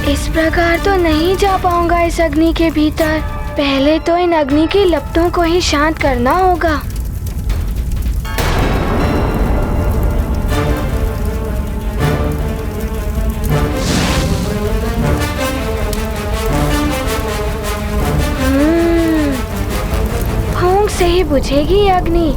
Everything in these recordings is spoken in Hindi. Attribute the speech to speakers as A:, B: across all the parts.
A: इस प्रकार तो नहीं जा पाऊंगा इस अग्नि के भीतर। पहले तो इन अग्नि की लपटों को ही शांत करना होगा। फूंक से ही बुझेगी ये अग्नि।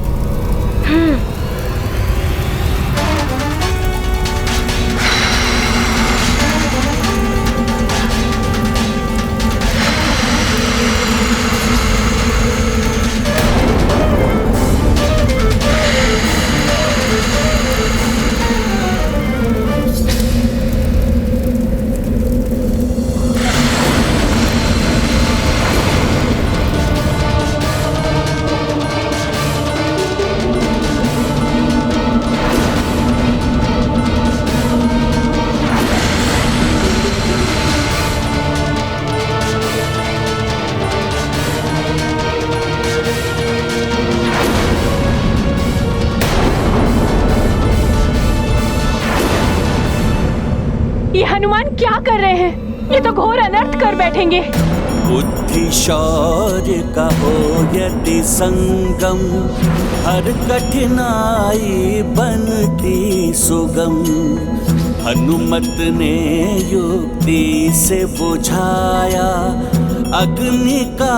B: ये हनुमान क्या कर रहे हैं? ये तो घोर अनर्थ कर बैठेंगे।
C: बुद्धि शौर्य का हो यदि संगम, हर कठिनाई बनती सुगम। हनुमत ने युक्ति से बुझाया, अग्नि का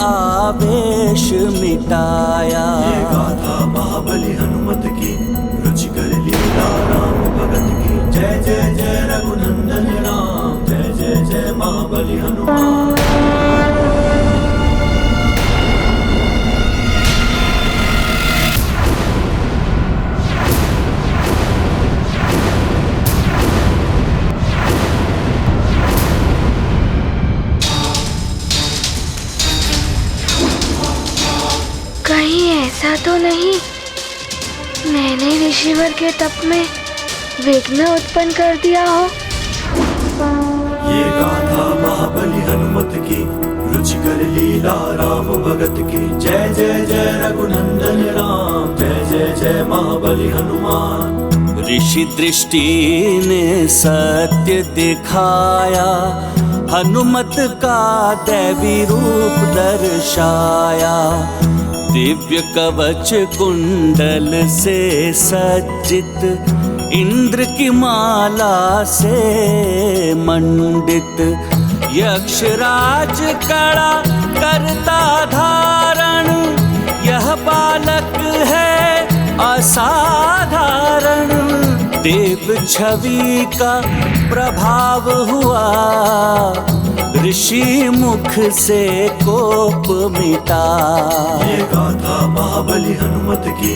C: आवेश मिटाया।
D: ये गाथा महाबली हनुमत की, रुचिकर लीला राम भगत की। जय जय जय रघुनंदन राम, जय जय जय महाबली हनुमान।
A: कहीं ऐसा तो नहीं मैंने ऋषिवर के तप में विघ्न उत्पन्न कर दिया हो।
D: ये गाथा महाबली हनुमत की, रुचिकर लीला राम भगत की। जय जय जय रघुनंदन राम, जय जय जय महाबली हनुमान।
C: ऋषि दृष्टि ने सत्य दिखाया, हनुमत का दैवी रूप दर्शाया। दिव्य कवच कुंडल से सज्जित, इंद्र की माला से मंडित। यक्षराज कड़ा करता धारण, यह बालक है असाधारण। देव छवि का प्रभाव हुआ, ऋषि मुख से कोप मिटा।
D: ये गाथा महाबली हनुमत की,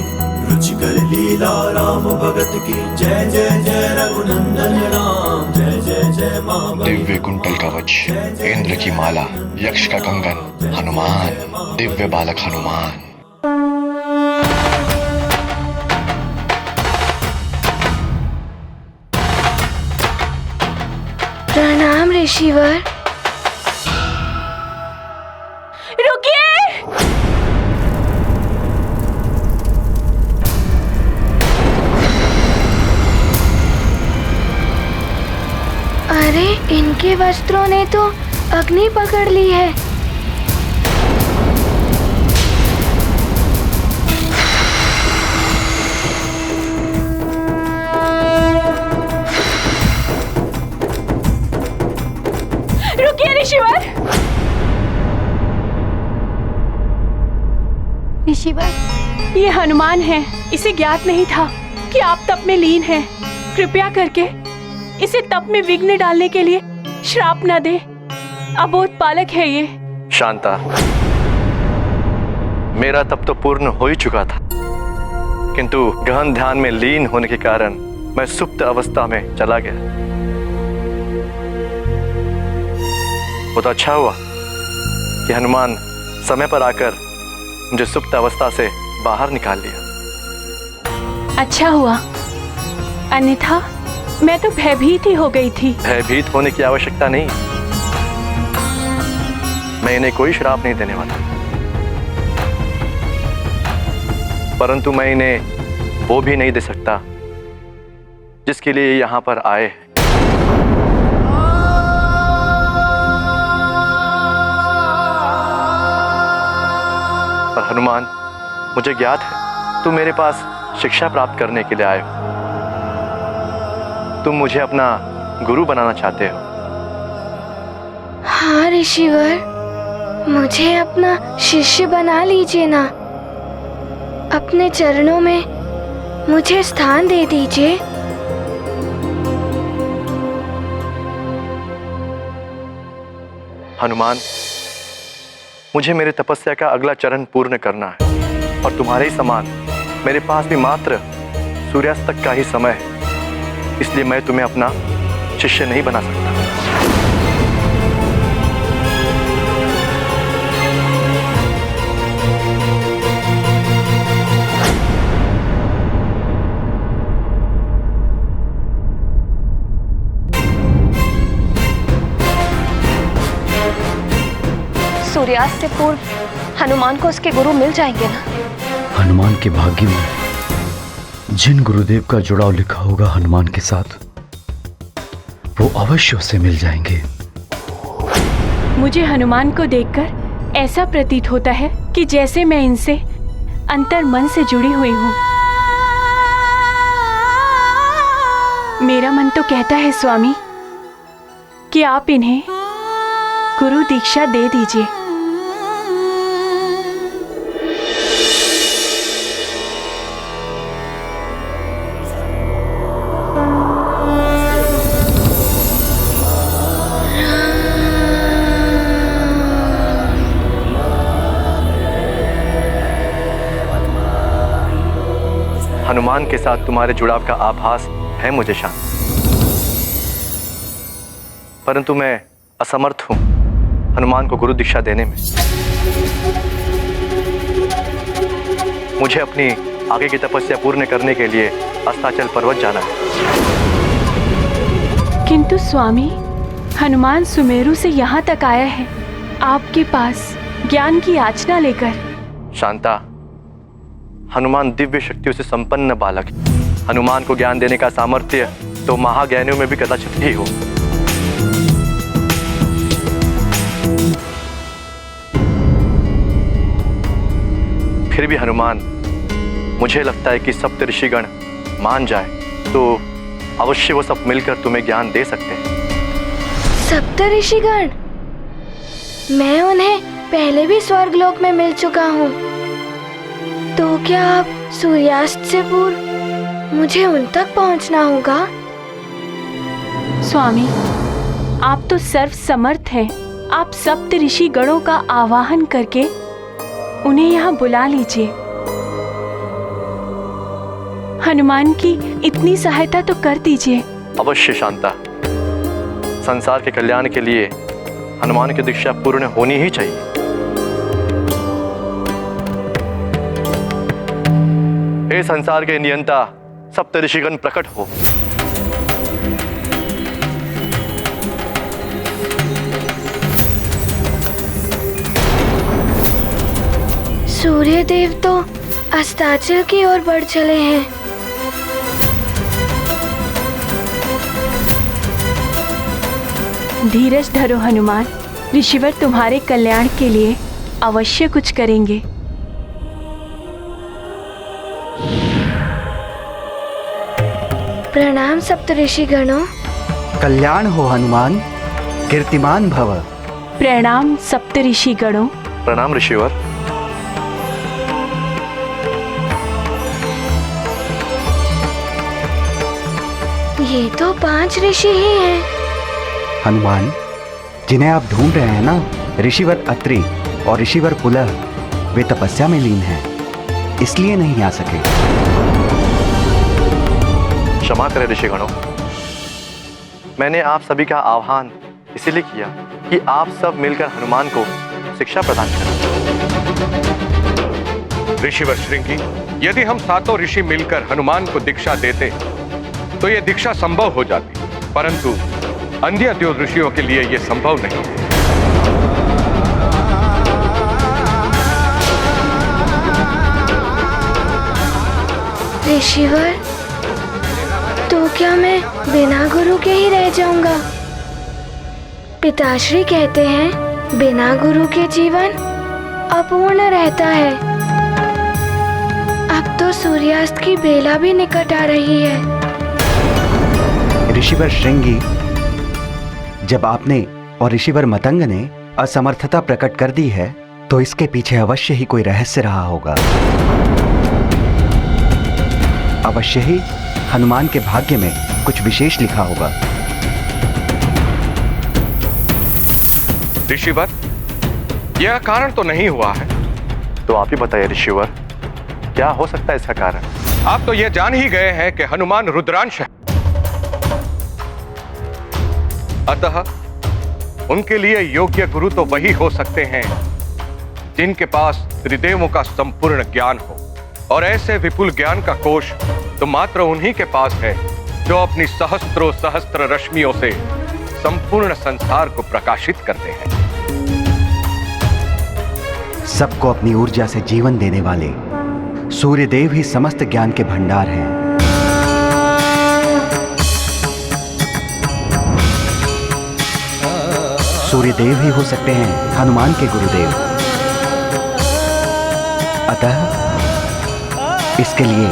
D: रुचिकर लीला राम भगत की। जय जय जय रघुनंदन राम, जय जय जय महाबली।
E: दिव्य कुंडल कवच, इंद्र की माला, यक्ष का कंगन, हनुमान, दिव्य बालक हनुमान।
A: प्रणाम ऋषिवर।
B: रुकिए!
A: अरे इनके वस्त्रों ने तो अग्नि पकड़ ली है।
B: रुकिए ऋषिवर!
A: ऋषिवर,
B: ये हनुमान है। इसे ज्ञात नहीं था कि आप तप में लीन हैं। कृपया करके इसे तप में विघ्न डालने के लिए श्राप न दे। अबोध बालक है ये।
F: शांता, मेरा तप तो पूर्ण हो ही चुका था, किंतु गहन ध्यान में लीन होने के कारण मैं सुप्त अवस्था में चला गया। वो तो अच्छा हुआ कि हनुमान समय पर आकर मुझे सुप्त अवस्था से बाहर निकाल लिया।
B: अच्छा हुआ, अन्यथा मैं तो भयभीत ही हो गई थी।
F: भयभीत होने की आवश्यकता नहीं, मैं इन्हें कोई श्राप नहीं देने वाला, परंतु मैं इन्हें वो भी नहीं दे सकता जिसके लिए यहाँ पर आए हैं। मुझे ज्ञात है तुम मेरे पास शिक्षा प्राप्त करने के लिए आए हो। तुम मुझे अपना गुरु बनाना चाहते हो।
A: हाँ ऋषिवर, मुझे अपना शिष्य बना लीजिए ना। अपने चरणों में मुझे स्थान दे दीजिए।
F: हनुमान, मुझे मेरे तपस्या का अगला चरण पूर्ण करना है और तुम्हारे ही समान मेरे पास भी मात्र सूर्यास्त तक का ही समय है, इसलिए मैं तुम्हें अपना शिष्य नहीं बना सकता।
G: सूर्यास्त से पूर्व हनुमान को उसके गुरु मिल जाएंगे ना?
H: हनुमान के भाग्य में जिन गुरुदेव का जुड़ाव लिखा होगा हनुमान के साथ, वो अवश्य उसे मिल जाएंगे।
B: मुझे हनुमान को देखकर ऐसा प्रतीत होता है कि जैसे मैं इनसे अंतर मन से जुड़ी हुई हूँ। मेरा मन तो कहता है स्वामी कि आप इन्हें गुरु दीक्षा दे दीजिए।
F: हनुमान के साथ तुम्हारे जुड़ाव का आभास है मुझे शांत, परंतु मैं असमर्थ हूं हनुमान को गुरु दीक्षा देने में। मुझे अपनी आगे की तपस्या पूर्ण करने के लिए अस्ताचल पर्वत जाना है।
B: किंतु स्वामी, हनुमान सुमेरु से यहाँ तक आया है आपके पास ज्ञान की याचना लेकर।
F: शांता, हनुमान दिव्य शक्तियों से संपन्न बालक है। हनुमान को ज्ञान देने का सामर्थ्य तो महाज्ञानियों में भी कदाचित ही हो। फिर भी हनुमान, मुझे लगता है कि सप्त ऋषिगण मान जाए तो अवश्य वो सब मिलकर तुम्हें ज्ञान दे सकते हैं।
A: सप्त ऋषिगण? मैं उन्हें पहले भी स्वर्गलोक में मिल चुका हूँ, तो क्या अब सूर्यास्त से पूर्व मुझे उन तक पहुँचना होगा?
B: स्वामी, आप तो सर्व समर्थ हैं। आप सप्त ऋषि गणों का आवाहन करके उन्हें यहाँ बुला लीजिए। हनुमान की इतनी सहायता तो कर दीजिए।
F: अवश्य शांता, संसार के कल्याण के लिए हनुमान की दीक्षा पूर्ण होनी ही चाहिए। हे संसार के नियंता, सप्त ऋषिगण प्रकट हो।
A: सूर्य देव तो अस्ताचल की ओर बढ़ चले हैं।
B: धीरज धरो हनुमान, ऋषिवर तुम्हारे कल्याण के लिए अवश्य कुछ करेंगे।
A: प्रणाम सप्त ऋषि गणों।
H: कल्याण हो हनुमान, कीर्तिमान भव।
B: प्रणाम सप्त ऋषि गणों।
F: प्रणाम ऋषिवर।
A: ये तो 5 ऋषि ही हैं।
H: हनुमान, जिन्हें आप ढूंढ रहे हैं ना, ऋषिवर अत्रि और ऋषिवर पुलह, वे तपस्या में लीन हैं, इसलिए नहीं आ सके।
F: क्षमा करें ऋषिगणों, मैंने आप सभी का आह्वान इसीलिए किया कि आप सब मिलकर हनुमान को शिक्षा प्रदान करें।
I: ऋषिवर श्रृंगी, यदि हम सातों ऋषि मिलकर हनुमान को दीक्षा देते तो यह दीक्षा संभव हो जाती, परंतु अन्य 2 ऋषियों के लिए यह संभव नहीं है।
A: ऋषिवर, तो क्या मैं बिना गुरु के ही रह जाऊंगा? पिताश्री कहते हैं बिना गुरु के जीवन अपूर्ण रहता है। सूर्यास्त की बेला भी निकट आ रही है।
H: ऋषिवर श्रृंगी, जब आपने और ऋषिवर मतंग ने असमर्थता प्रकट कर दी है तो इसके पीछे अवश्य ही कोई रहस्य रहा होगा। अवश्य ही हनुमान के भाग्य में कुछ विशेष लिखा होगा।
I: ऋषिवर, यह कारण तो नहीं हुआ है।
F: तो आप ही बताइए ऋषिवर, क्या हो सकता है इसका कारण?
I: आप तो यह जान ही गए हैं कि हनुमान रुद्रांश है, अतः उनके लिए योग्य गुरु तो वही हो सकते हैं जिनके पास त्रिदेवों का संपूर्ण ज्ञान हो, और ऐसे विपुल ज्ञान का कोश तो मात्र उन्हीं के पास है जो अपनी सहस्त्रों सहस्त्र रश्मियों से संपूर्ण संसार को प्रकाशित करते हैं।
H: सबको अपनी ऊर्जा से जीवन देने वाले सूर्यदेव ही समस्त ज्ञान के भंडार हैं। सूर्यदेव ही हो सकते हैं हनुमान के गुरुदेव। अतः इसके लिए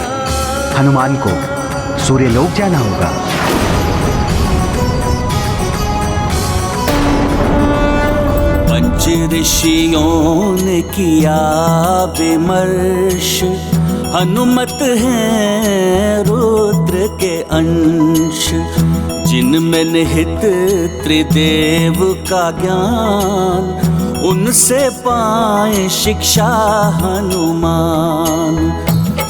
H: हनुमान को सूर्यलोक जाना होगा।
C: पंच ऋषियों ने किया विमर्श, हनुमत हैं रुद्र के अंश, जिनमें निहित त्रिदेव का ज्ञान, उनसे पाए शिक्षा हनुमान।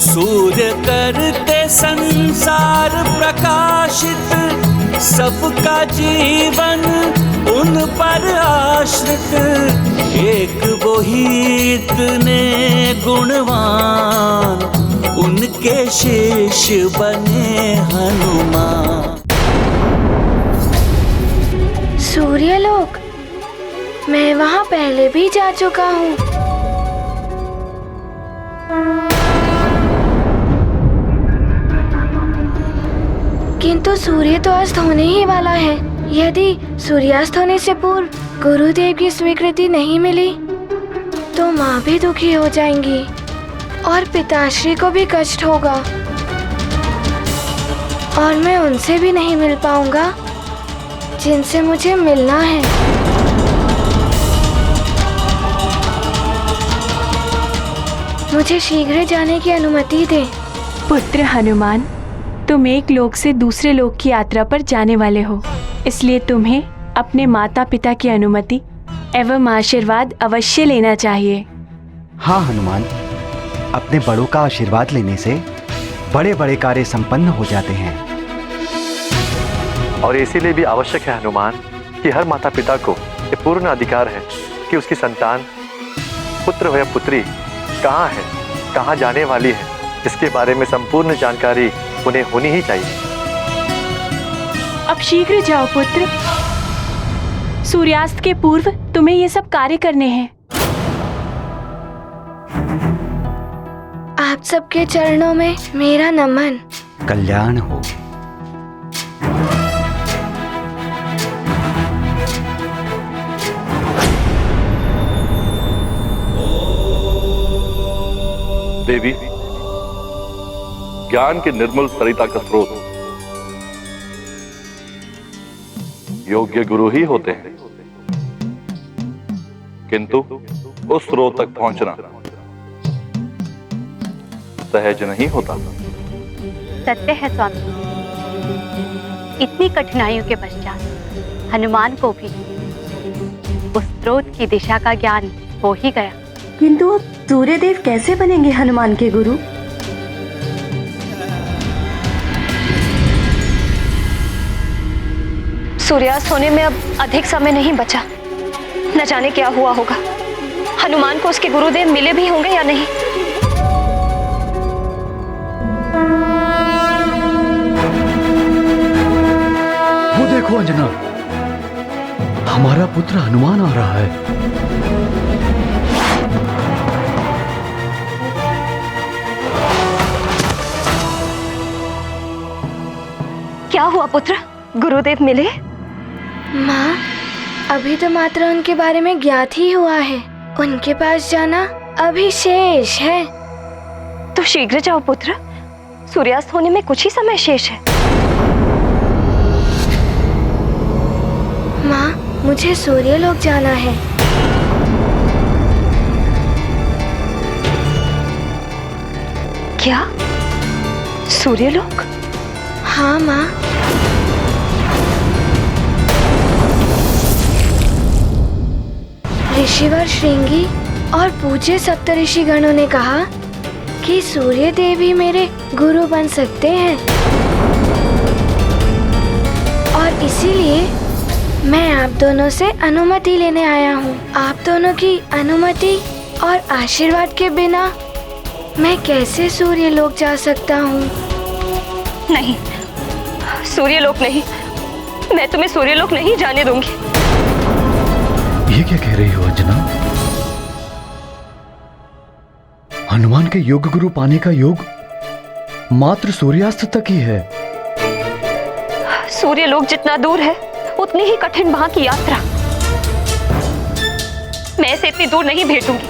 C: सूर्य करते संसार प्रकाशित, सबका जीवन उन पर आश्रित, एक वो ही इतने गुणवान, उनके शिष्य बने हनुमान।
A: सूर्यलोक, मैं वहां पहले भी जा चुका हूँ। किंतु सूर्य तो अस्त होने ही वाला है। यदि सूर्यास्त होने से पूर्व गुरुदेव की स्वीकृति नहीं मिली तो माँ भी दुखी हो जाएंगी और पिताश्री को भी कष्ट होगा, और मैं उनसे भी नहीं मिल पाऊंगा जिनसे मुझे मिलना है। मुझे शीघ्र जाने की अनुमति दे।
B: पुत्र हनुमान, तुम एक लोक से दूसरे लोक की यात्रा पर जाने वाले हो, इसलिए तुम्हें अपने माता पिता की अनुमति एवं आशीर्वाद अवश्य लेना चाहिए।
H: हाँ हनुमान, अपने बड़ों का आशीर्वाद लेने से बड़े बड़े कार्य संपन्न हो जाते हैं।
F: और इसीलिए भी आवश्यक है हनुमान कि हर माता पिता को ये पूर्ण अधिकार है कि उसकी संतान पुत्र हो या पुत्री कहाँ है, कहाँ जाने वाली है, इसके बारे में संपूर्ण जानकारी उन्हें होनी ही चाहिए।
B: अब शीघ्र जाओ पुत्र, सूर्यास्त के पूर्व तुम्हें ये सब कार्य करने हैं।
A: आप सबके चरणों में मेरा नमन।
H: कल्याण हो।
J: देवी, ज्ञान के निर्मल सरिता का स्रोत योग्य गुरु ही होते हैं, किंतु उस स्रोत तक पहुंचना सहज नहीं होता।
K: सत्य है स्वामी, इतनी कठिनाइयों के पश्चात हनुमान को भी उस स्रोत की दिशा का ज्ञान हो ही गया।
L: किंतु अब सूर्यदेव कैसे बनेंगे हनुमान के गुरु?
G: सूर्यास्त होने में अब अधिक समय नहीं बचा। न जाने क्या हुआ होगा, हनुमान को उसके गुरुदेव मिले भी होंगे या नहीं।
M: वो देखो अंजना, हमारा पुत्र हनुमान आ रहा है।
G: क्या हुआ पुत्र, गुरुदेव मिले?
A: माँ, अभी तो मात्र उनके बारे में ज्ञात ही हुआ है। उनके पास जाना अभी शेष है।
G: तो शीघ्र जाओ पुत्र, सूर्यास्त होने में कुछ ही समय शेष है।
A: माँ, मुझे सूर्यलोक जाना है।
G: क्या? सूर्यलोक?
A: हाँ माँ। ऋषिवर श्रृंगी और पूज्य सप्तऋषिगणों ने कहा कि सूर्य देव ही मेरे गुरु बन सकते हैं, और इसीलिए मैं आप दोनों से अनुमति लेने आया हूँ। आप दोनों की अनुमति और आशीर्वाद के बिना मैं कैसे सूर्यलोक जा सकता हूँ?
G: नहीं, सूर्यलोक नहीं, मैं तुम्हें सूर्यलोक नहीं जाने दूंगी।
M: ये क्या कह रही हो अंजना? हनुमान के योग गुरु पाने का योग मात्र सूर्यास्त तक ही है।
G: सूर्यलोक जितना दूर है उतनी ही कठिन वहां की यात्रा। मैं इसे इतनी दूर नहीं भेजूंगी।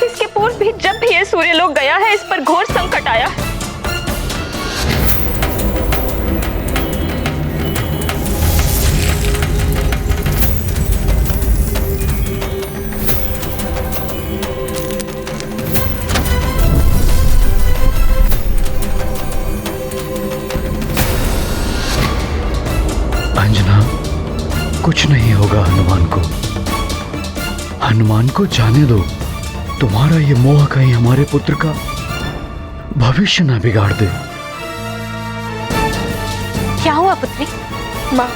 G: इसके पूर्व भी जब भी ये सूर्यलोक गया है, इस पर घोर संकट आया है।
M: अंजना, कुछ नहीं होगा हनुमान को। हनुमान को जाने दो। तुम्हारा ये मोह कहीं हमारे पुत्र का भविष्य ना बिगाड़ दे।
G: क्या हुआ पुत्री? माँ,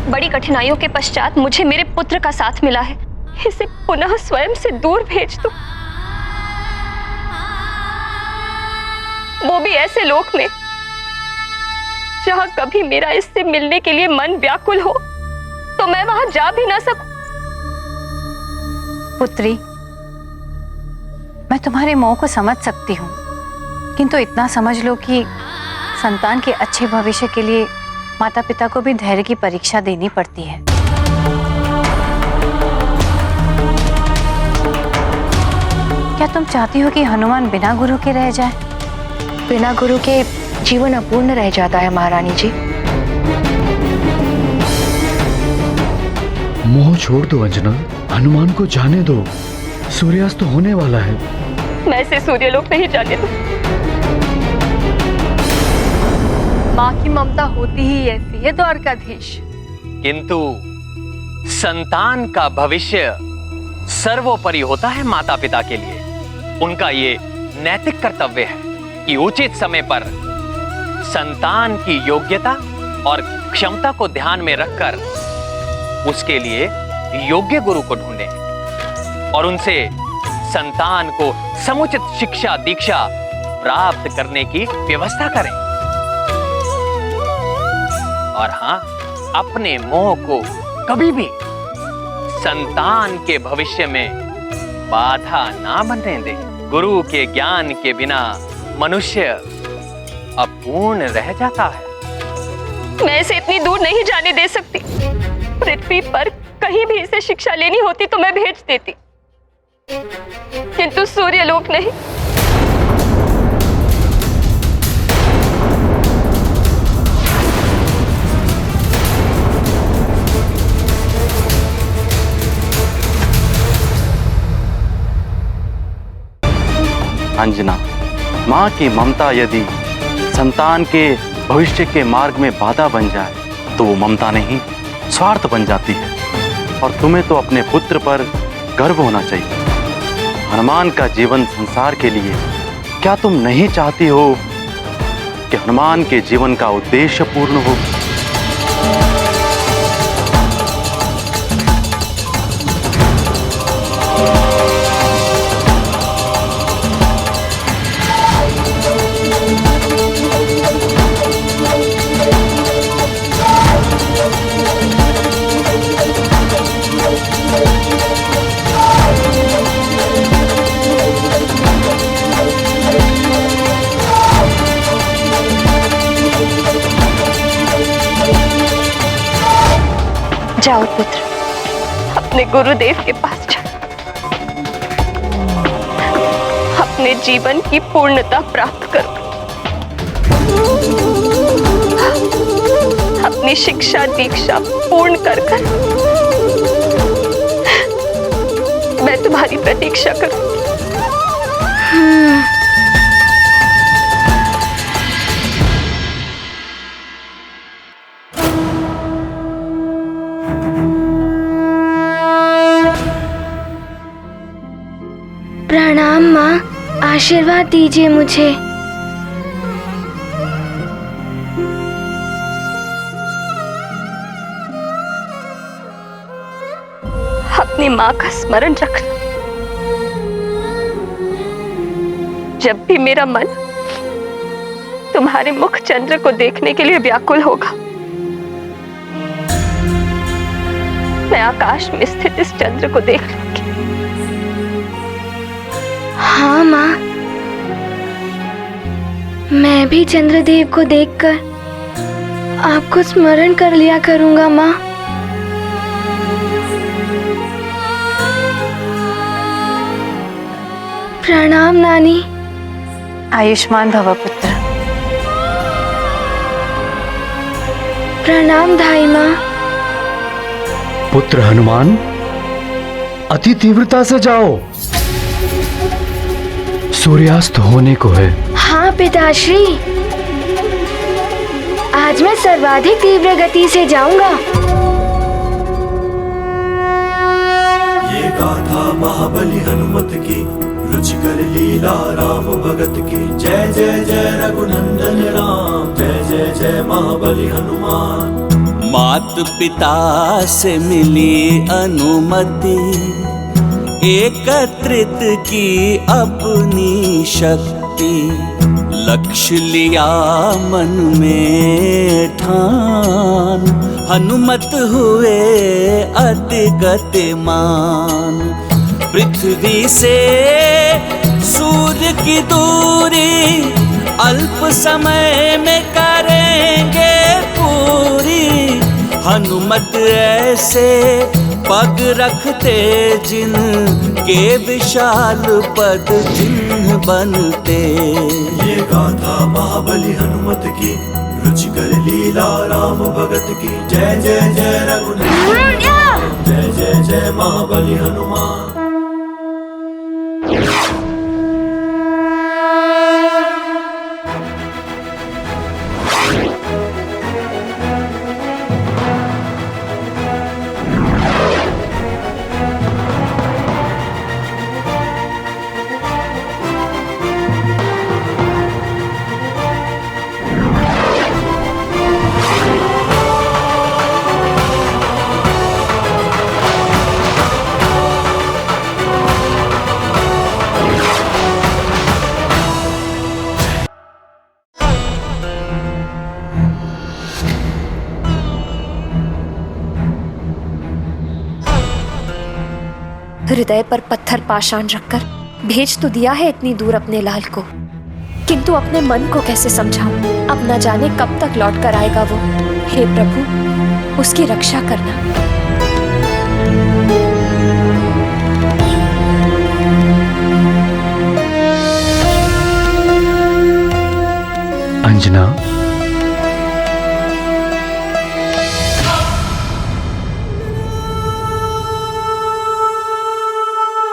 G: बड़ी कठिनाइयों के पश्चात मुझे मेरे पुत्र का साथ मिला है। इसे पुनः स्वयं से दूर भेज दो, वो भी ऐसे लोक में जहां कभी मेरा इससे मिलने के लिए मन व्याकुल हो, तो मैं वहां जा भी ना सकूं।
K: पुत्री, मैं तुम्हारे मोह को समझ सकती हूँ, किंतु इतना समझ लो कि संतान के अच्छे भविष्य के लिए माता पिता को भी धैर्य की परीक्षा देनी पड़ती है। क्या तुम चाहती हो कि हनुमान बिना गुरु के रह जाए?
N: बिना गुरु के जीवन अपूर्ण रह जाता है महारानी जी।
M: मोह छोड़ दो अंजना, हनुमान को जाने दो। सूर्यास्त तो होने वाला है।
G: मैं इसे सूर्यलोक नहीं जाने दूं।
O: माँ की ममता होती ही ऐसी है द्वारकाधीश।
P: किंतु संतान का भविष्य सर्वोपरि होता है माता पिता के लिए। उनका ये नैतिक कर्तव्य है कि उचित समय पर संतान की योग्यता और क्षमता को ध्यान में रखकर उसके लिए योग्य गुरु को ढूंढें और उनसे संतान को समुचित शिक्षा दीक्षा प्राप्त करने की व्यवस्था करें। और हां, अपने मोह को कभी भी संतान के भविष्य में बाधा ना बनने दें। गुरु के ज्ञान के बिना मनुष्य अपूर्ण रह जाता है।
G: मैं इसे इतनी दूर नहीं जाने दे सकती। पृथ्वी पर कहीं भी इसे शिक्षा लेनी होती तो मैं भेज देती, किंतु सूर्यलोक नहीं।
F: अंजना, माँ की ममता यदि संतान के भविष्य के मार्ग में बाधा बन जाए तो वो ममता नहीं, स्वार्थ बन जाती है। और तुम्हें तो अपने पुत्र पर गर्व होना चाहिए। हनुमान का जीवन संसार के लिए, क्या तुम नहीं चाहती हो कि हनुमान के जीवन का उद्देश्य पूर्ण हो?
G: जाओ पुत्र, अपने गुरुदेव के पास जाओ। अपने अपने जीवन की पूर्णता प्राप्त करूं। अपनी शिक्षा दीक्षा पूर्ण कर मैं तुम्हारी प्रतीक्षा करूं।
A: प्रणाम माँ, आशीर्वाद दीजिए मुझे।
G: अपनी माँ का स्मरण रखना। जब भी मेरा मन तुम्हारे मुख चंद्र को देखने के लिए व्याकुल होगा, मैं आकाश में स्थित इस चंद्र को देख लूंगी।
A: हाँ माँ, मैं भी चंद्रदेव को देखकर आपको स्मरण कर लिया करूंगा माँ। प्रणाम नानी।
N: आयुष्मान भव पुत्र।
A: प्रणाम धाई माँ।
M: पुत्र हनुमान, अति तीव्रता से जाओ, सूर्यास्त होने को है।
A: हाँ पिताश्री, आज मैं सर्वाधिक तीव्र गति से जाऊंगा।
D: ये गाथा महाबली हनुमत की, रुचिकर लीला राम भगत की। जय जय जय रघुनंदन राम, जय जय जय महाबली हनुमान।
C: मात पिता से मिली अनुमति, एकत्रित की अपनी शक्ति। लक्ष्य लिया मन में ठान, हनुमत हुए अति गतिमान। पृथ्वी से सूर्य की दूरी, अल्प समय में करेंगे पूरी। हनुमत ऐसे पग रखते जिन के विशाल पद चिन्ह बनते।
D: ये गाथा महाबली हनुमत की, रुचिकर लीला राम भगत की। जय जय जय रघुनंदन, जय जय जय महाबली हनुमान।
N: हृदय पर पत्थर पाषाण रखकर भेज तो दिया है इतनी दूर अपने लाल को, किंतु अपने मन को कैसे समझाऊं? अब न जाने कब तक लौट कर आएगा वो। हे प्रभु, उसकी रक्षा करना।
M: अंजना,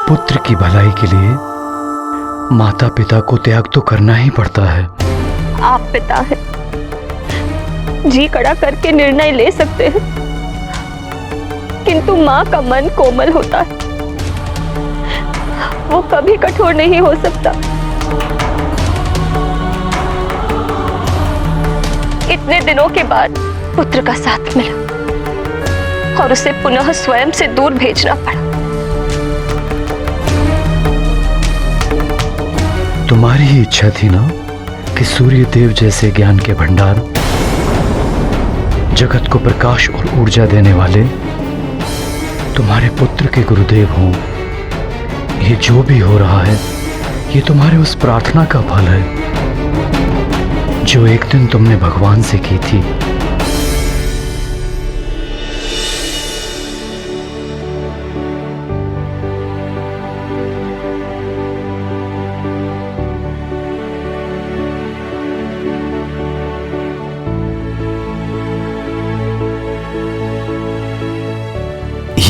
M: पुत्र की भलाई के लिए माता पिता को त्याग तो करना ही पड़ता है।
G: आप पिता हैं, जी कड़ा करके निर्णय ले सकते हैं, किंतु माँ का मन कोमल होता है, वो कभी कठोर नहीं हो सकता। इतने दिनों के बाद पुत्र का साथ मिला और उसे पुनः स्वयं से दूर भेजना पड़ा।
M: तुम्हारी ही इच्छा थी ना कि सूर्य देव जैसे ज्ञान के भंडार, जगत को प्रकाश और ऊर्जा देने वाले तुम्हारे पुत्र के गुरुदेव हों। ये जो भी हो रहा है, ये तुम्हारे उस प्रार्थना का फल है जो एक दिन तुमने भगवान से की थी।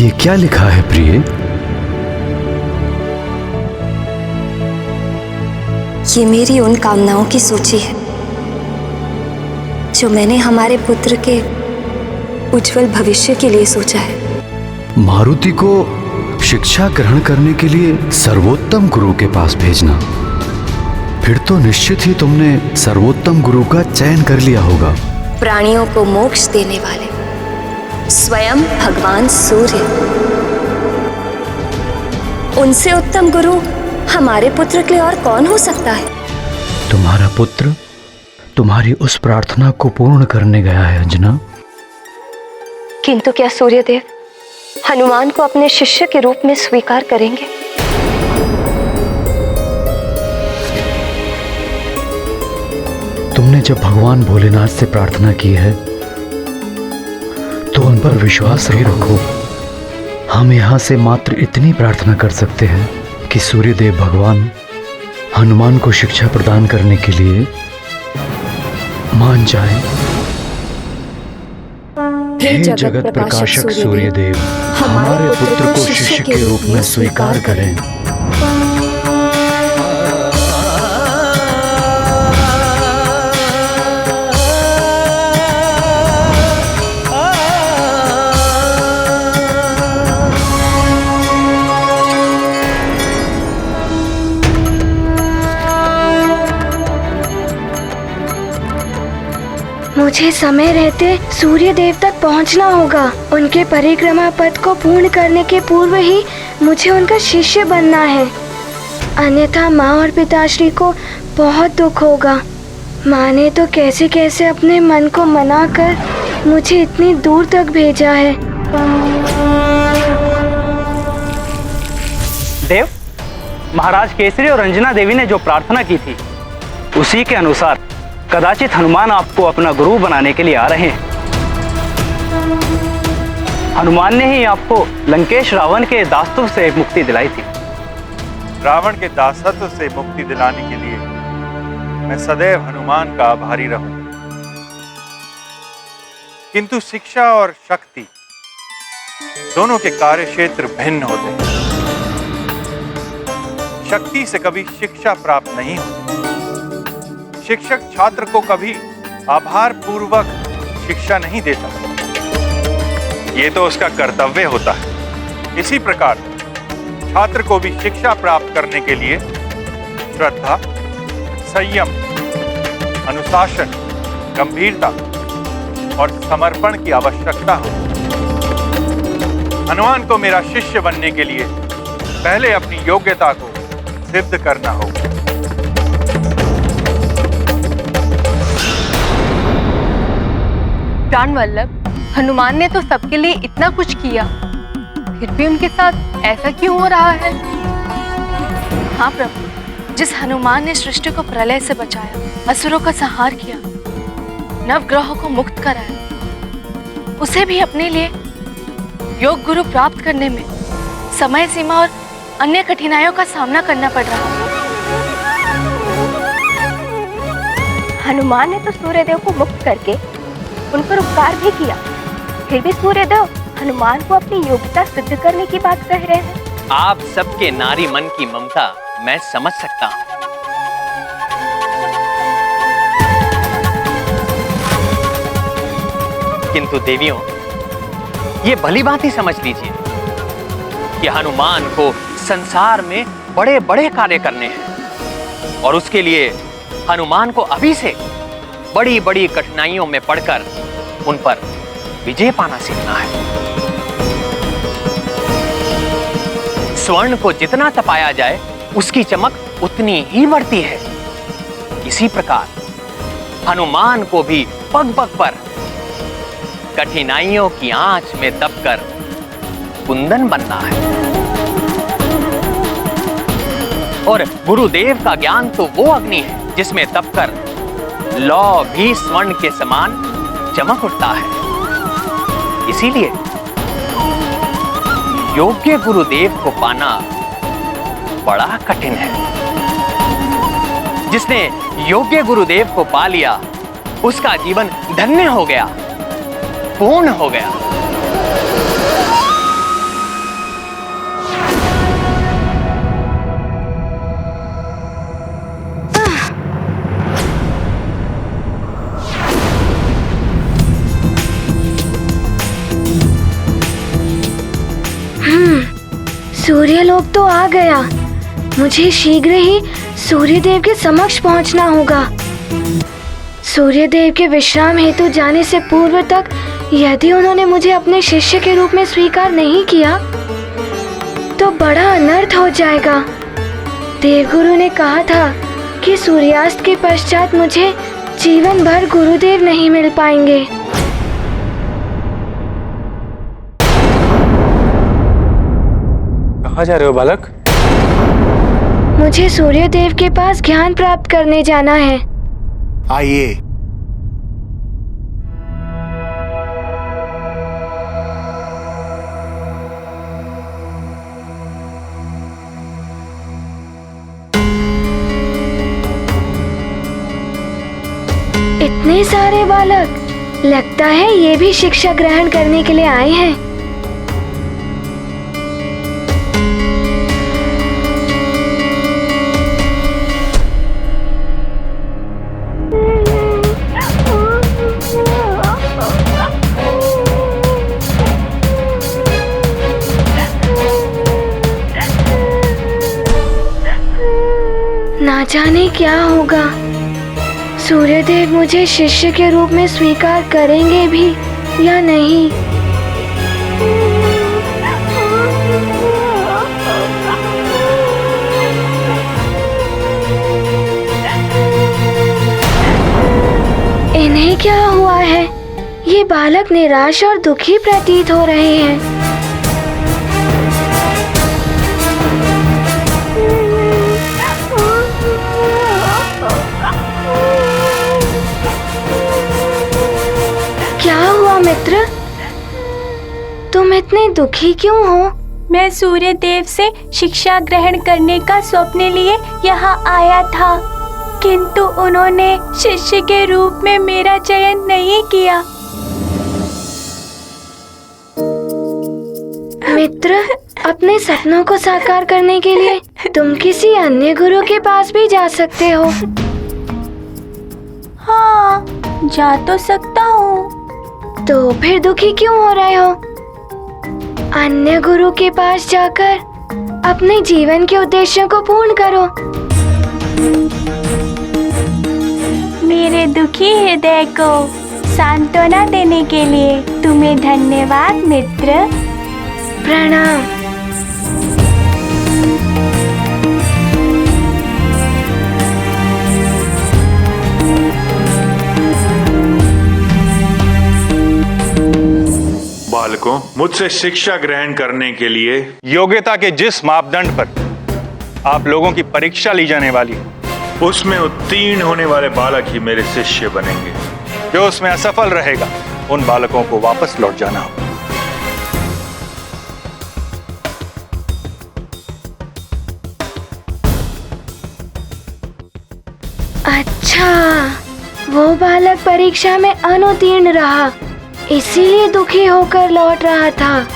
M: ये क्या लिखा है प्रिय?
N: ये मेरी उन कामनाओं की सूची है जो मैंने हमारे पुत्र के उज्जवल भविष्य के लिए सोचा है।
M: मारुति को शिक्षा ग्रहण करने के लिए सर्वोत्तम गुरु के पास भेजना। फिर तो निश्चित ही तुमने सर्वोत्तम गुरु का चयन कर लिया होगा।
N: प्राणियों को मोक्ष देने वाले स्वयं भगवान सूर्य, उनसे उत्तम गुरु हमारे पुत्र के लिए और कौन हो सकता है?
M: तुम्हारा पुत्र तुम्हारी उस प्रार्थना को पूर्ण करने गया है अंजना।
N: किंतु क्या सूर्यदेव हनुमान को अपने शिष्य के रूप में स्वीकार करेंगे?
M: तुमने जब भगवान भोलेनाथ से प्रार्थना की है तो उन पर विश्वास ही रखो। हम यहाँ से मात्र इतनी प्रार्थना कर सकते हैं कि सूर्यदेव भगवान हनुमान को शिक्षा प्रदान करने के लिए मान जाए। हे जगत प्रकाशक सूर्यदेव, हमारे पुत्र को शिष्य के रूप में स्वीकार करें।
A: मुझे समय रहते सूर्य देव तक पहुंचना होगा। उनके परिक्रमा पथ को पूर्ण करने के पूर्व ही मुझे उनका शिष्य बनना है, अन्यथा माँ और पिताश्री को बहुत दुख होगा। माँ ने तो कैसे कैसे अपने मन को मनाकर मुझे इतनी दूर तक भेजा है।
Q: देव, महाराज केसरी और अंजना देवी ने जो प्रार्थना की थी उसी के अनुसार कदाचित हनुमान आपको अपना गुरु बनाने के लिए आ रहे हैं। हनुमान ने ही आपको लंकेश रावण के दासत्व से मुक्ति दिलाई थी।
R: रावण के दासत्व से मुक्ति दिलाने के लिए मैं सदैव हनुमान का आभारी रहूं। किंतु शिक्षा और शक्ति दोनों के कार्य क्षेत्र भिन्न होते हैं। शक्ति से कभी शिक्षा प्राप्त नहीं होती। शिक्षक छात्र को कभी आभार पूर्वक शिक्षा नहीं देता, ये तो उसका कर्तव्य होता है। इसी प्रकार छात्र को भी शिक्षा प्राप्त करने के लिए श्रद्धा, संयम, अनुशासन, गंभीरता और समर्पण की आवश्यकता होती है। हनुमान को मेरा शिष्य बनने के लिए पहले अपनी योग्यता को सिद्ध करना होगा।
O: प्राण वल्लभ, हनुमान ने तो सबके लिए इतना कुछ किया, फिर भी उनके साथ ऐसा क्यों हो रहा है?
S: हाँ प्रभु, जिस हनुमान ने सृष्टि को प्रलय से बचाया, असुरों का संहार किया, नवग्रहों को मुक्त कराया, उसे भी अपने लिए योग गुरु प्राप्त करने में समय सीमा और अन्य कठिनाइयों का सामना करना पड़ रहा है।
T: हनुमान ने तो सूर्यदेव को मुक्त करके उन पर उपकार भी किया, फिर भी सूर्यदेव हनुमान को अपनी योग्यता सिद्ध करने की बात कह रहे हैं।
P: आप सबके नारी मन की ममता मैं समझ सकता हूं, किंतु देवियों, ये भली बात ही समझ लीजिए कि हनुमान को संसार में बड़े बड़े कार्य करने हैं और उसके लिए हनुमान को अभी से बड़ी बड़ी कठिनाइयों में पड़कर उन पर विजय पाना सीखना है। स्वर्ण को जितना तपाया जाए उसकी चमक उतनी ही बढ़ती है। इसी प्रकार हनुमान को भी पग पग पर कठिनाइयों की आंच में दबकर कुंदन बनना है। और गुरुदेव का ज्ञान तो वो अग्नि है जिसमें दबकर लौ भी स्वर्ण के समान चमक उठता है। इसीलिए योग्य गुरुदेव को पाना बड़ा कठिन है। जिसने योग्य गुरुदेव को पा लिया उसका जीवन धन्य हो गया, पूर्ण हो गया।
A: सूर्यलोक तो आ गया। मुझे शीघ्र ही सूर्यदेव के समक्ष पहुंचना होगा। सूर्यदेव के विश्राम हेतु जाने से पूर्व तक यदि उन्होंने मुझे अपने शिष्य के रूप में स्वीकार नहीं किया तो बड़ा अनर्थ हो जाएगा। देवगुरु ने कहा था कि सूर्यास्त के पश्चात मुझे जीवन भर गुरुदेव नहीं मिल पाएंगे।
R: कहाँ जा रहे हो बालक?
A: मुझे सूर्यदेव के पास ज्ञान प्राप्त करने जाना है।
U: आइए।
A: इतने सारे बालक, लगता है ये भी शिक्षा ग्रहण करने के लिए आए हैं। ना जाने क्या होगा। सूर्यदेव मुझे शिष्य के रूप में स्वीकार करेंगे भी या नहीं। इन्हें क्या हुआ है? ये बालक निराश और दुखी प्रतीत हो रहे हैं। मित्र, तुम इतने दुखी क्यों हो?
B: मैं सूर्यदेव से शिक्षा ग्रहण करने का स्वप्न लिए यहाँ आया था, किंतु उन्होंने शिष्य के रूप में मेरा चयन नहीं किया।
A: मित्र, अपने सपनों को साकार करने के लिए तुम किसी अन्य गुरु के पास भी जा सकते हो।
B: हाँ, जा तो सकता हूँ।
A: तो फिर दुखी क्यों हो रहे हो? अन्य गुरु के पास जाकर अपने जीवन के उद्देश्यों को पूर्ण करो।
B: मेरे दुखी हृदय को सांत्वना देने के लिए तुम्हें धन्यवाद मित्र।
A: प्रणाम।
R: बालकों, मुझसे शिक्षा ग्रहण करने के लिए योग्यता के जिस मापदंड पर आप लोगों की परीक्षा ली जाने वाली है, उसमें उत्तीर्ण होने वाले बालक ही मेरे शिष्य बनेंगे। जो उसमें असफल रहेगा, उन बालकों को वापस लौट जाना होगा।
A: अच्छा, वो बालक परीक्षा में अनुत्तीर्ण रहा, इसीलिए दुखी होकर लौट रहा था।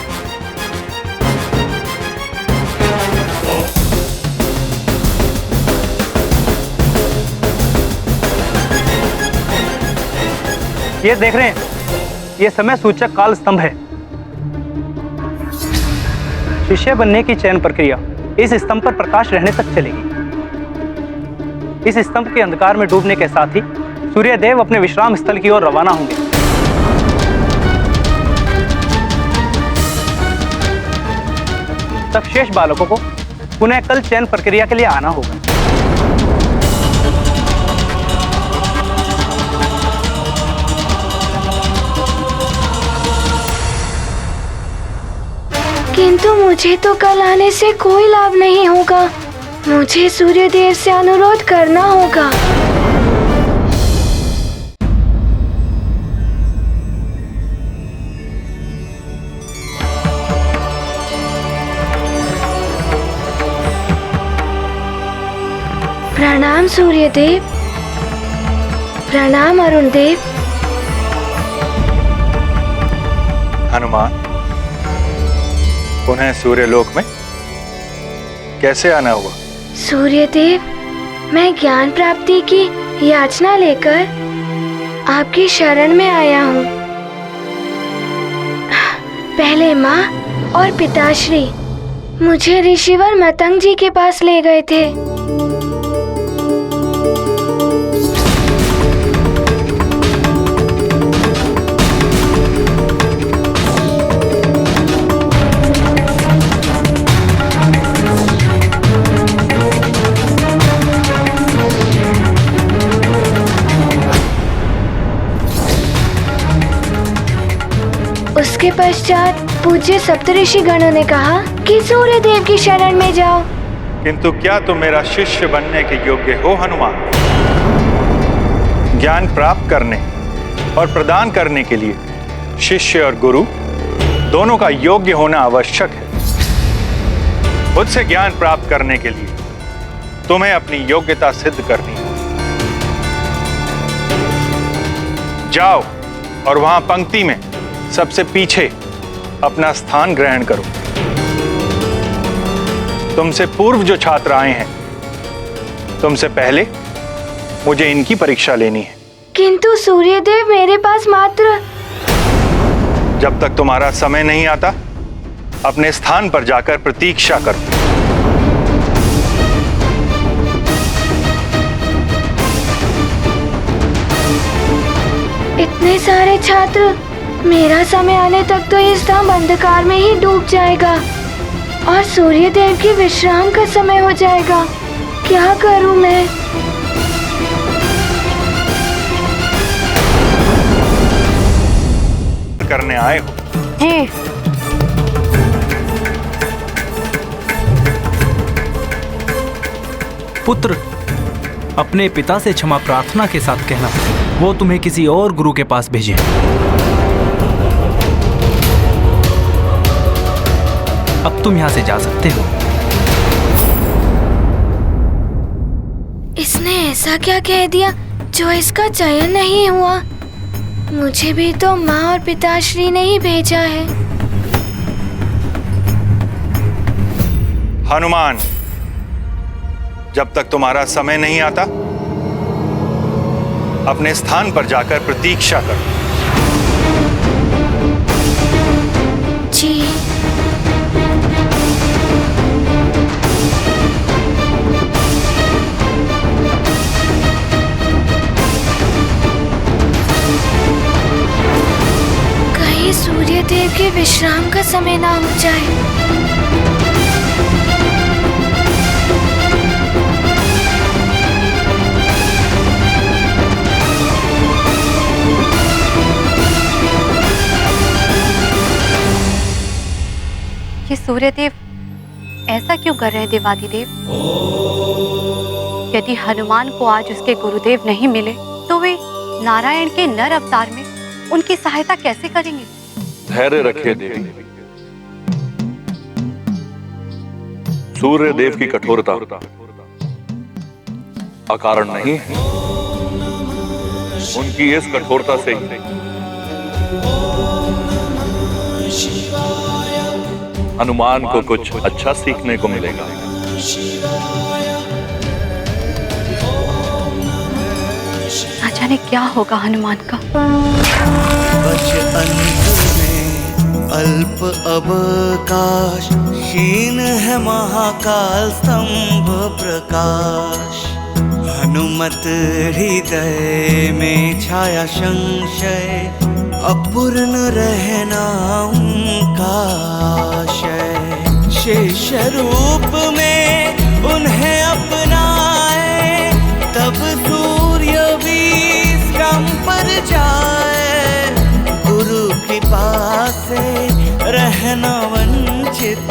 Q: ये देख रहे हैं, ये समय सूचक काल स्तंभ है। शिष्य बनने की चयन प्रक्रिया इस स्तंभ पर प्रकाश रहने तक चलेगी। इस स्तंभ के अंधकार में डूबने के साथ ही सूर्यदेव अपने विश्राम स्थल की ओर रवाना होंगे। तब शेष बालकों को पुनः कल चयन प्रक्रिया के लिए आना होगा।
A: किंतु मुझे तो कल आने से कोई लाभ नहीं होगा। मुझे सूर्यदेव से अनुरोध करना होगा। प्रणाम सूर्यदेव। प्रणाम अरुण देव।
R: हनुमान, पुनः सूर्यलोक में कैसे आना हुआ?
A: सूर्यदेव, मैं ज्ञान प्राप्ति की याचना लेकर आपकी शरण में आया हूँ। पहले माँ और पिताश्री मुझे ऋषिवर मतंग जी के पास ले गए थे। उसके पश्चात पूज्य सप्तऋषि गणों ने कहा कि सूर्य देव की शरण में जाओ।
R: किंतु क्या तुम मेरा शिष्य बनने के योग्य हो हनुमान? ज्ञान प्राप्त करने और प्रदान करने के लिए शिष्य और गुरु दोनों का योग्य होना आवश्यक है। खुद से ज्ञान प्राप्त करने के लिए तुम्हें अपनी योग्यता सिद्ध करनी है। जाओ और वहां पंक्ति में सबसे पीछे अपना स्थान ग्रहण करो। तुमसे पूर्व जो छात्र आए हैं, तुमसे पहले मुझे इनकी परीक्षा लेनी है।
A: किंतु सूर्यदेव मेरे पास मात्र।
R: जब तक तुम्हारा समय नहीं आता, अपने स्थान पर जाकर प्रतीक्षा करो।
A: इतने सारे छात्र, मेरा समय आने तक तो ये स्तंभ अंधकार में ही डूब जाएगा और सूर्यदेव की विश्राम का समय हो जाएगा। क्या करूं मैं?
R: करने आए हो?
K: जी।
U: पुत्र, अपने पिता से क्षमा प्रार्थना के साथ कहना वो तुम्हें किसी और गुरु के पास भेजें। अब तुम यहाँ से जा सकते हो।
A: इसने ऐसा क्या कह दिया जो इसका चयन नहीं हुआ? मुझे भी तो माँ और पिताश्री ने ही भेजा है।
R: हनुमान, जब तक तुम्हारा समय नहीं आता, अपने स्थान पर जाकर प्रतीक्षा करो।
A: जी। कहीं सूर्यदेव के विश्राम का समय ना हो जाए।
K: ये सूर्यदेव ऐसा क्यों कर रहे हैं देवाधिदेव? यदि हनुमान को आज उसके गुरुदेव नहीं मिले तो वे नारायण के नर अवतार में उनकी सहायता कैसे करेंगे?
J: धैर्य रखिए देवी। सूर्य देव की कठोरता अकारण नहीं है। उनकी इस कठोरता से ही हनुमान को कुछ अच्छा सीखने को मिलेगा।
K: ना जाने क्या होगा हनुमान का।
C: अल्प अवकाश, क्षीण है महाकाल स्तंभ प्रकाश। हनुमत हृदय में छाया संशय, अपूर्ण रहना उनका आशय। शेष रूप में उन्हें अपनाए, तब सूर्य विश्राम पर जाए। गुरु कृपा से रहना वंचित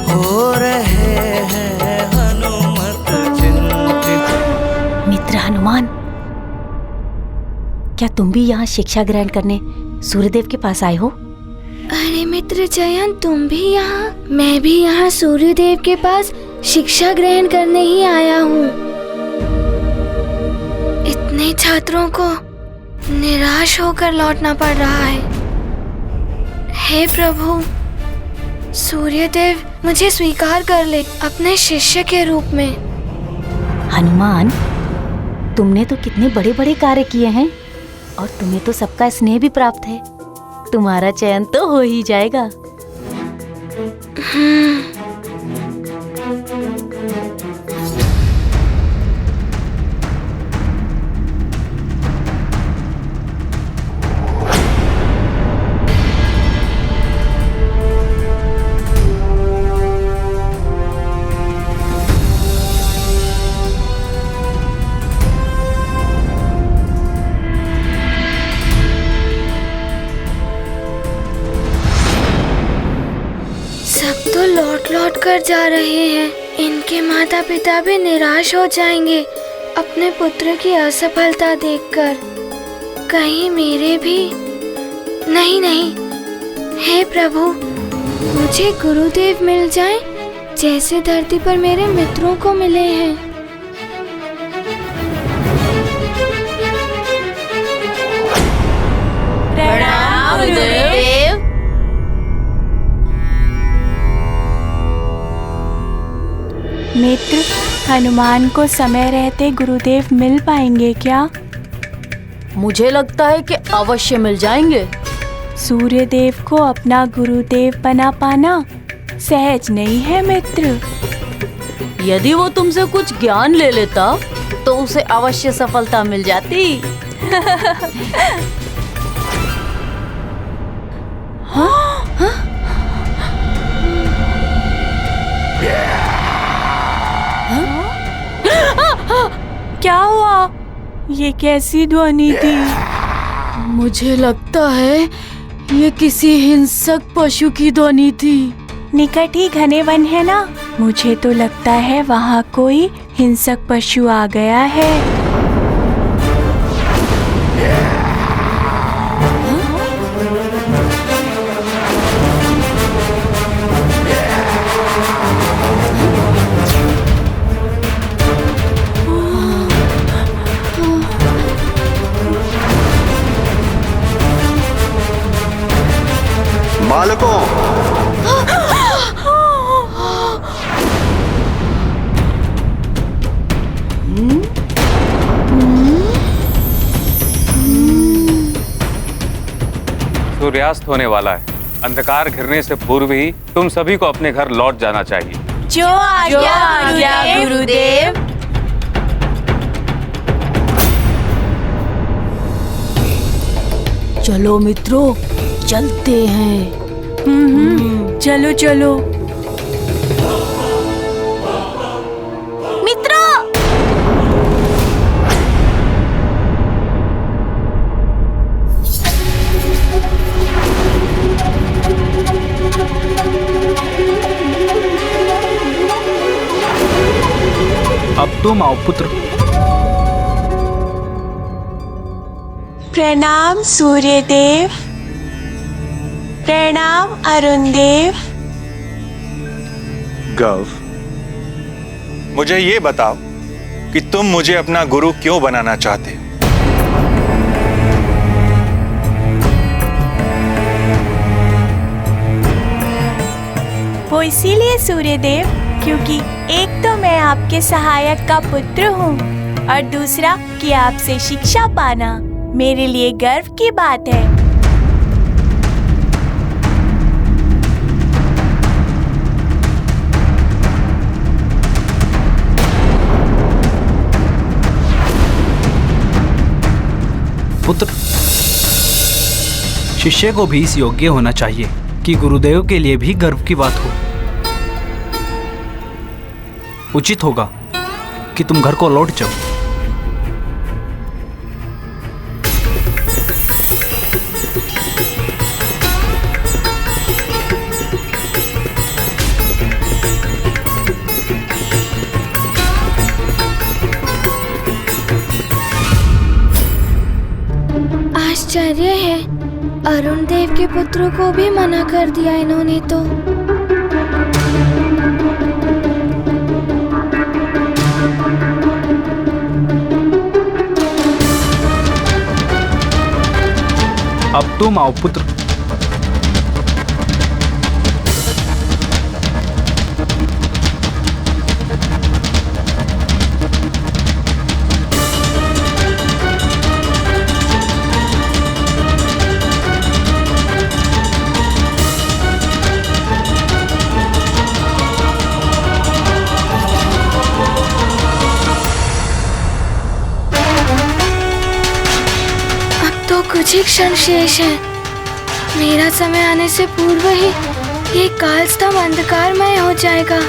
C: हो रहे हैं हनुमत चिंतित।
V: मित्र हनुमान, क्या तुम भी यहाँ शिक्षा ग्रहण करने सूर्यदेव के पास आए हो?
A: अरे मित्र जयंत, तुम भी यहाँ? मैं भी यहाँ सूर्यदेव के पास शिक्षा ग्रहण करने ही आया हूँ। इतने छात्रों को निराश होकर लौटना पड़ रहा है। हे प्रभु, सूर्यदेव मुझे स्वीकार कर ले अपने शिष्य के रूप में।
V: हनुमान, तुमने तो कितने बड़े बड़े कार्य किए हैं और तुम्हें तो सबका स्नेह भी प्राप्त है। तुम्हारा चयन तो हो ही जाएगा।
A: लौट कर जा रहे हैं। इनके माता पिता भी निराश हो जाएंगे अपने पुत्र की असफलता देखकर। कहीं मेरे भी नहीं नहीं, हे प्रभु, मुझे गुरुदेव मिल जाएं जैसे धरती पर मेरे मित्रों को मिले हैं।
V: प्रणाम गुरुदेव।
B: मित्र, हनुमान को समय रहते गुरुदेव मिल पाएंगे क्या?
V: मुझे लगता है कि अवश्य मिल जाएंगे।
B: सूर्यदेव को अपना गुरुदेव बना पाना सहज नहीं है मित्र।
V: यदि वो तुमसे कुछ ज्ञान ले लेता तो उसे अवश्य सफलता मिल जाती।
B: क्या हुआ? ये कैसी ध्वनि थी?
V: मुझे लगता है ये किसी हिंसक पशु की ध्वनि थी।
B: निकट ही घने वन है ना, मुझे तो लगता है वहाँ कोई हिंसक पशु आ गया है।
H: बालकों,
R: सूर्यास्त होने वाला है। अंधकार घिरने से पूर्व ही तुम सभी को अपने घर लौट जाना चाहिए।
B: जो आज्ञा गुरुदेव।
V: चलो मित्रों, चलते हैं।
B: चलो चलो
V: मित्रों।
U: अब तुम आओ पुत्र।
B: प्रणाम सूर्यदेव। प्रणाम अरुण देव।
R: गव, मुझे ये बताओ कि तुम मुझे अपना गुरु क्यों बनाना चाहते हो?
B: वो इसीलिए सूर्यदेव क्योंकि एक तो मैं आपके सहायक का पुत्र हूँ और दूसरा कि आपसे शिक्षा पाना मेरे लिए गर्व की बात है।
U: पुत्र, शिष्य को भी इस योग्य होना चाहिए कि गुरुदेव के लिए भी गर्व की बात हो। उचित होगा कि तुम घर को लौट जाओ।
A: आश्चर्य है, अरुण देव के पुत्रों को भी मना कर दिया इन्होंने तो।
U: अब तुम आओ पुत्र।
A: कुछ ही क्षण शेष है। मेरा समय आने से पूर्व ही ये काल स्तंभ अंधकारमय हो जाएगा।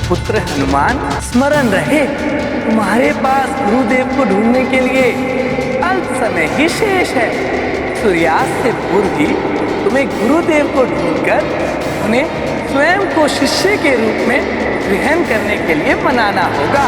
E: पुत्र हनुमान, स्मरण रहे तुम्हारे पास गुरुदेव को ढूंढने के लिए अल्प समय ही शेष है। सूर्यास्त से पूर्व ही तुम्हें गुरुदेव को ढूंढकर उन्हें स्वयं को शिष्य के रूप में ग्रहण करने के लिए मनाना होगा।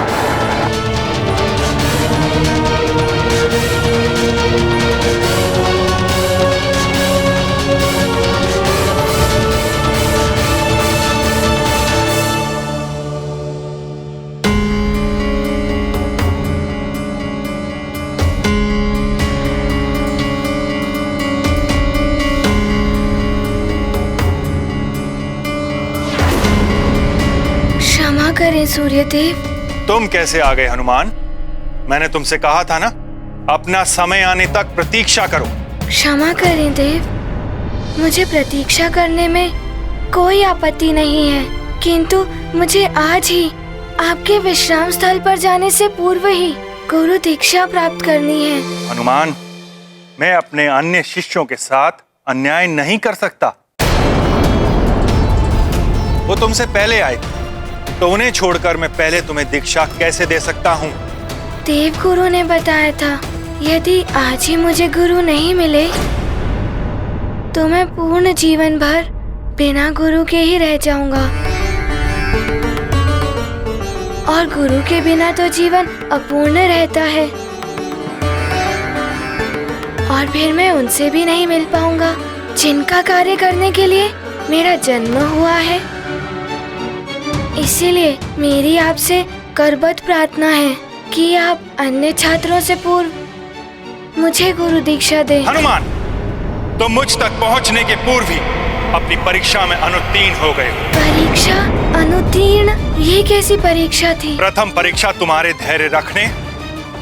A: करें सूर्यदेव।
R: तुम कैसे आ गए हनुमान? मैंने तुमसे कहा था ना, अपना समय आने तक प्रतीक्षा करो।
A: क्षमा करें देव, मुझे प्रतीक्षा करने में कोई आपत्ति नहीं है, किंतु मुझे आज ही आपके विश्राम स्थल पर जाने से पूर्व ही गुरु दीक्षा प्राप्त करनी है।
R: हनुमान, मैं अपने अन्य शिष्यों के साथ अन्याय नहीं कर सकता। वो तुमसे पहले आए तो उन्हें छोड़कर मैं पहले तुम्हें दीक्षा कैसे दे सकता हूँ?
A: देव गुरु ने बताया था यदि आज ही मुझे गुरु नहीं मिले तो मैं पूर्ण जीवन भर बिना गुरु के ही रह जाऊंगा, और गुरु के बिना तो जीवन अपूर्ण रहता है, और फिर मैं उनसे भी नहीं मिल पाऊंगा जिनका कार्य करने के लिए मेरा जन्म हुआ है। इसीलिए मेरी आपसे करबद्ध प्रार्थना है कि आप अन्य छात्रों से पूर्व मुझे गुरु दीक्षा दें।
R: हनुमान, तुम मुझ तक पहुंचने के पूर्व ही अपनी परीक्षा में अनुत्तीर्ण हो गए।
A: परीक्षा अनुत्तीर्ण? ये कैसी परीक्षा थी?
R: प्रथम परीक्षा तुम्हारे धैर्य रखने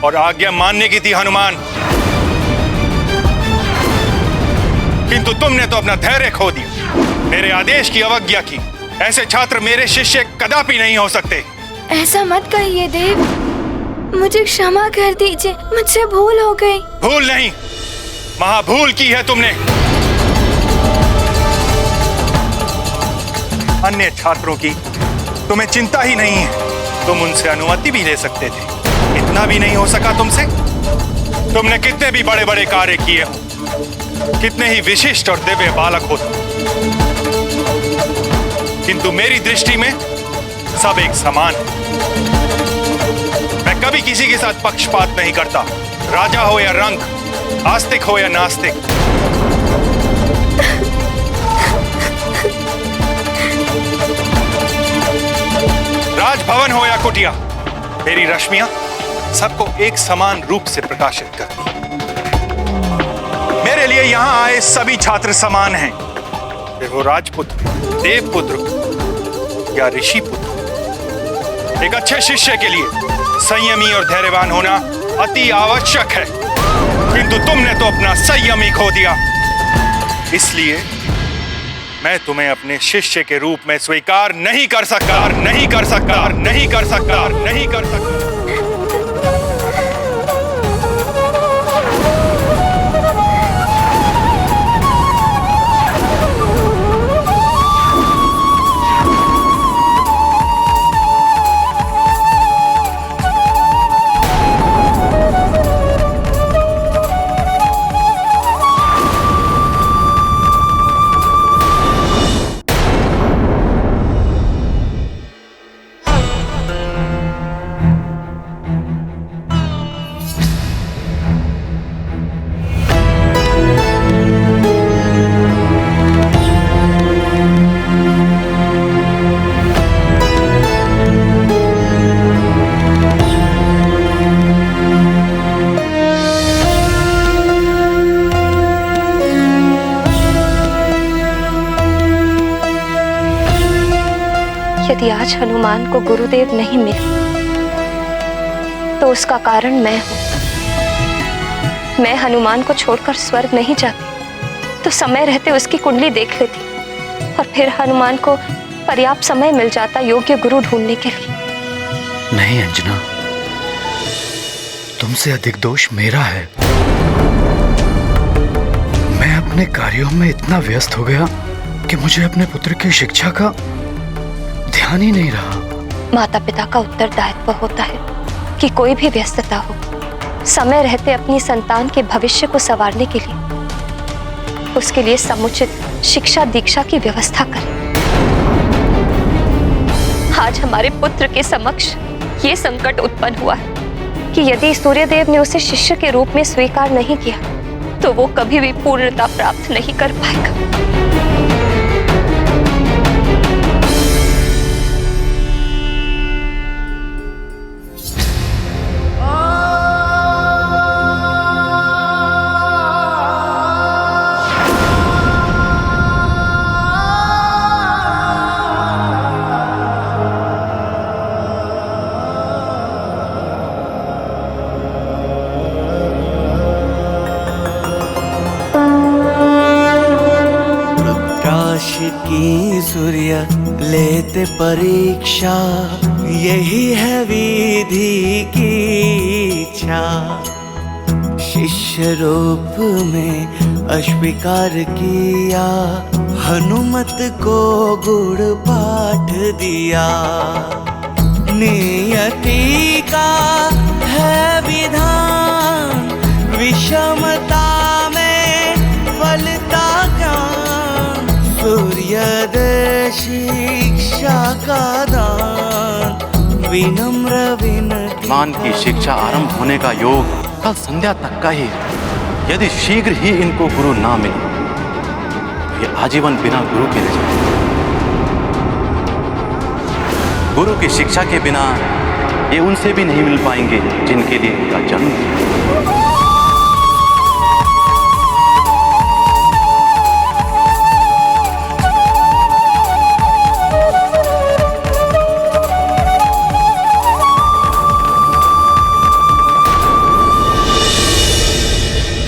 R: और आज्ञा मानने की थी हनुमान, किंतु तुमने तो अपना धैर्य खो दिया, मेरे आदेश की अवज्ञा की। ऐसे छात्र मेरे शिष्य कदापि नहीं हो सकते।
A: ऐसा मत कहिए देव, मुझे क्षमा कर दीजिए, मुझसे भूल हो गई।
R: भूल नहीं, महाभूल की है तुमने। अन्य छात्रों की तुम्हें चिंता ही नहीं है, तुम उनसे अनुमति भी ले सकते थे, इतना भी नहीं हो सका तुमसे? तुमने कितने भी बड़े बड़े कार्य किए, कितने ही विशिष्ट और दिव्य बालक हो तुम, किंतु मेरी दृष्टि में सब एक समान है। मैं कभी किसी के साथ पक्षपात नहीं करता, राजा हो या रंक, आस्तिक हो या नास्तिक। राजभवन हो या कुटिया, मेरी रश्मियां सबको एक समान रूप से प्रकाशित करती हैं। मेरे लिए यहां आए सभी छात्र समान हैं, फिर वो राजपुत्र, देवपुत्र या ऋषि पुत्र। एक अच्छे शिष्य के लिए संयमी और धैर्यवान होना अति आवश्यक है, किंतु तुमने तो अपना संयम ही खो दिया। इसलिए मैं तुम्हें अपने शिष्य के रूप में स्वीकार नहीं कर सकता, नहीं कर सकता, नहीं कर सकता, नहीं कर सकता।
T: यदि आज हनुमान को गुरुदेव नहीं मिले तो उसका कारण मैं हूं। मैं हनुमान को छोड़कर स्वर्ग नहीं जाती तो समय रहते उसकी कुंडली देख लेती, और फिर हनुमान को पर्याप्त समय मिल जाता योग्य गुरु ढूंढने के लिए।
M: नहीं अंजना, तुमसे अधिक दोष मेरा है। मैं अपने कार्यों में इतना व्यस्त हो गया कि मुझे अपने पुत्र की शिक्षा का ध्यान ही नहीं रहा।
T: माता पिता का उत्तरदायित्व होता है कि कोई भी व्यस्तता हो, समय रहते अपनी संतान के भविष्य को संवारने के लिए उसके लिए समुचित शिक्षा दीक्षा की व्यवस्था करें। आज हमारे पुत्र के समक्ष ये संकट उत्पन्न हुआ है कि यदि सूर्यदेव ने उसे शिष्य के रूप में स्वीकार नहीं किया तो वो कभी भी पूर्णता प्राप्त नहीं कर पाएगा।
C: की सूर्य लेते परीक्षा, यही है विधि की इच्छा। शिष्य रूप में अस्वीकार किया, हनुमत को गुड़ पाठ दिया। नियति का है विधान, विषमता में फलता ज्ञान। सूर्योदय शिक्षा का दान, विनम्र विनती।
I: मान की शिक्षा आरंभ होने का योग कल संध्या तक का ही है। यदि शीघ्र ही इनको गुरु ना मिले ये आजीवन बिना गुरु के रह जाएंगे। गुरु की शिक्षा के बिना ये उनसे भी नहीं मिल पाएंगे जिनके लिए इनका जन्म है।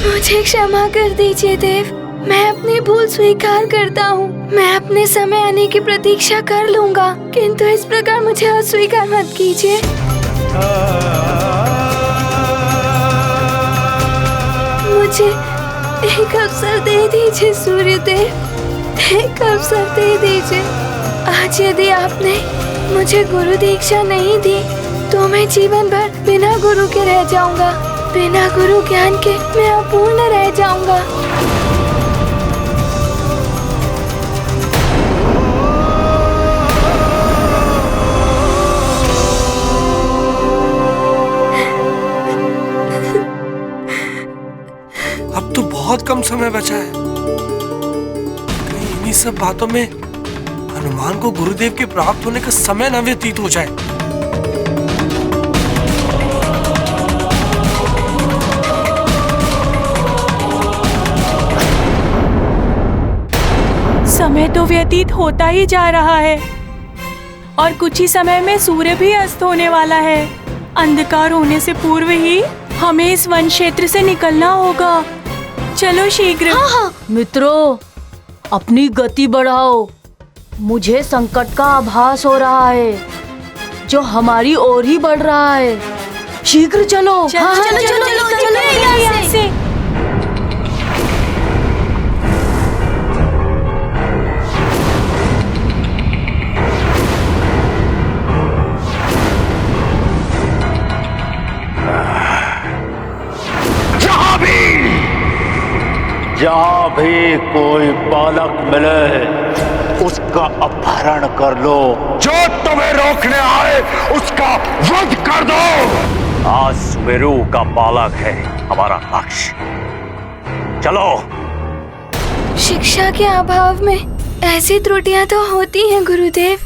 A: मुझे क्षमा कर दीजिए देव, मैं अपनी भूल स्वीकार करता हूँ। मैं अपने समय आने की प्रतीक्षा कर लूँगा, किंतु इस प्रकार मुझे अस्वीकार मत कीजिए। मुझे एक अवसर दे दीजिए सूर्यदेव, एक अवसर दे दीजिए। आज यदि आपने मुझे गुरु दीक्षा नहीं दी तो मैं जीवन भर बिना गुरु के रह जाऊंगा। बिना गुरु ज्ञान के मैं अपूर्ण रह जाऊंगा।
L: अब तो बहुत कम समय बचा है। कहीं इन्हीं सब बातों में हनुमान को गुरुदेव के प्राप्त होने का समय न व्यतीत हो जाए।
B: समय तो व्यतीत होता ही जा रहा है और कुछ ही समय में सूर्य भी अस्त होने वाला है। अंधकार होने से पूर्व ही हमें इस वन क्षेत्र से निकलना होगा। चलो शीघ्र।
V: हाँ। मित्रों, अपनी गति बढ़ाओ। मुझे संकट का आभास हो रहा है जो हमारी ओर ही बढ़ रहा है। शीघ्र चलो।
B: चलो यहाँ से।
W: जहाँ भी कोई बालक मिले उसका अपहरण कर लो। जो तुम्हें रोकने आए उसका वध कर दो। आज सुमेरु का बालक है हमारा लक्ष्य। चलो।
A: शिक्षा के अभाव में ऐसी त्रुटियां तो होती हैं गुरुदेव।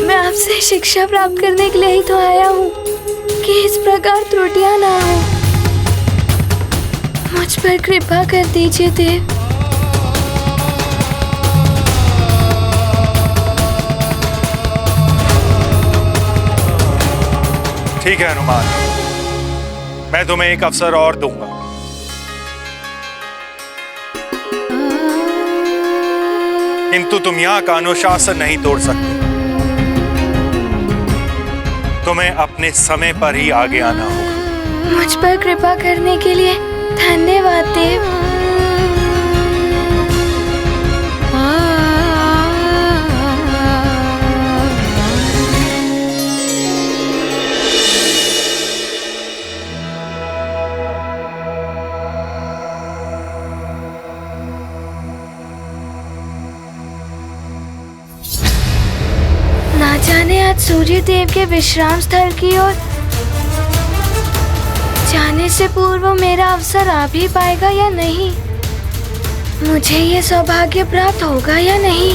A: मैं आपसे शिक्षा प्राप्त करने के लिए ही तो आया हूँ कि इस प्रकार त्रुटियां ना हो। मुझ पर कृपा कर दीजिए देव।
R: ठीक है हनुमान, मैं तुम्हें एक अवसर और दूंगा। किंतु तुम यहाँ का अनुशासन नहीं तोड़ सकते। तुम्हें अपने समय पर ही आगे आना होगा।
A: मुझ पर कृपा करने के लिए धन्यवाद देव। जाने आज सूर्य देव के विश्राम स्थल की ओर जाने से पूर्व मेरा अवसर आ भी पाएगा या नहीं, मुझे ये सौभाग्य प्राप्त होगा या नहीं।